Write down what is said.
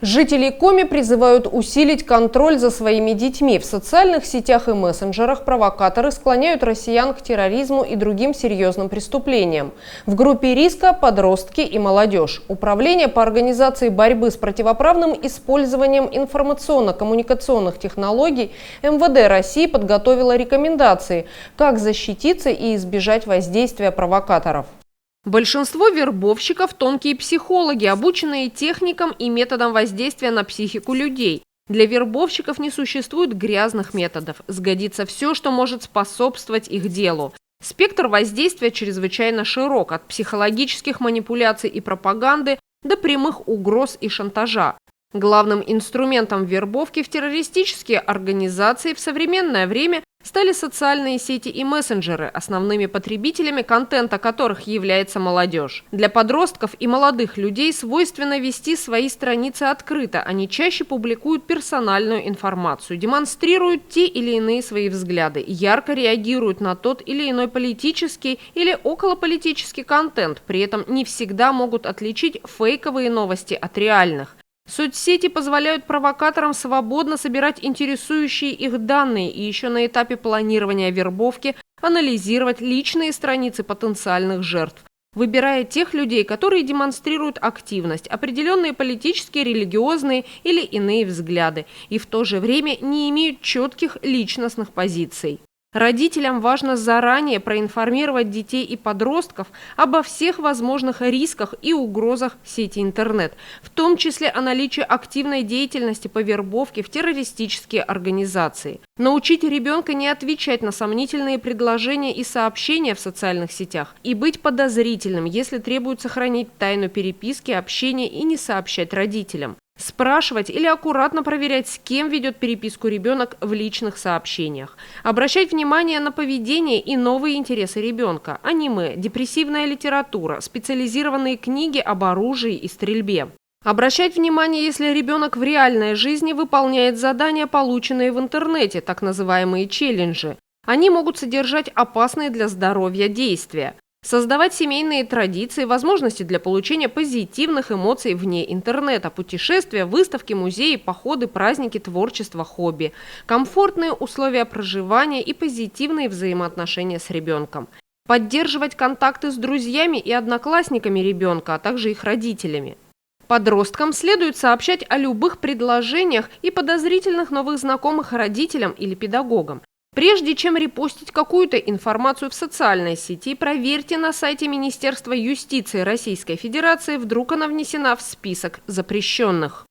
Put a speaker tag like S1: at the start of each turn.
S1: Жители Коми призывают усилить контроль за своими детьми. В социальных сетях и мессенджерах провокаторы склоняют россиян к терроризму и другим серьезным преступлениям. В группе риска подростки и молодежь. Управление по организации борьбы с противоправным использованием информационно-коммуникационных технологий МВД России подготовило рекомендации, как защититься и избежать воздействия провокаторов. Большинство вербовщиков – тонкие психологи, обученные техникам и методам воздействия на психику людей. Для вербовщиков не существует грязных методов. Сгодится все, что может способствовать их делу. Спектр воздействия чрезвычайно широк – от психологических манипуляций и пропаганды до прямых угроз и шантажа. Главным инструментом вербовки в террористические организации в современное время стали социальные сети и мессенджеры, основными потребителями контента которых является молодежь. Для подростков и молодых людей свойственно вести свои страницы открыто. Они чаще публикуют персональную информацию, демонстрируют те или иные свои взгляды, ярко реагируют на тот или иной политический или околополитический контент, при этом не всегда могут отличить фейковые новости от реальных. Соцсети позволяют провокаторам свободно собирать интересующие их данные и еще на этапе планирования вербовки анализировать личные страницы потенциальных жертв, выбирая тех людей, которые демонстрируют активность, определенные политические, религиозные или иные взгляды и в то же время не имеют четких личностных позиций. Родителям важно заранее проинформировать детей и подростков обо всех возможных рисках и угрозах сети интернет, в том числе о наличии активной деятельности по вербовке в террористические организации. Научить ребенка не отвечать на сомнительные предложения и сообщения в социальных сетях и быть подозрительным, если требует сохранить тайну переписки, общения и не сообщать родителям. Спрашивать или аккуратно проверять, с кем ведет переписку ребенок в личных сообщениях. Обращать внимание на поведение и новые интересы ребенка. Аниме, депрессивная литература, специализированные книги об оружии и стрельбе. Обращать внимание, если ребенок в реальной жизни выполняет задания, полученные в интернете, так называемые челленджи. Они могут содержать опасные для здоровья действия. Создавать семейные традиции, возможности для получения позитивных эмоций вне интернета, путешествия, выставки, музеи, походы, праздники, творчество, хобби, комфортные условия проживания и позитивные взаимоотношения с ребенком. Поддерживать контакты с друзьями и одноклассниками ребенка, а также их родителями. Подросткам следует сообщать о любых предложениях и подозрительных новых знакомых родителям или педагогам. Прежде чем репостить какую-то информацию в социальной сети, проверьте на сайте Министерства юстиции Российской Федерации, вдруг она внесена в список запрещенных.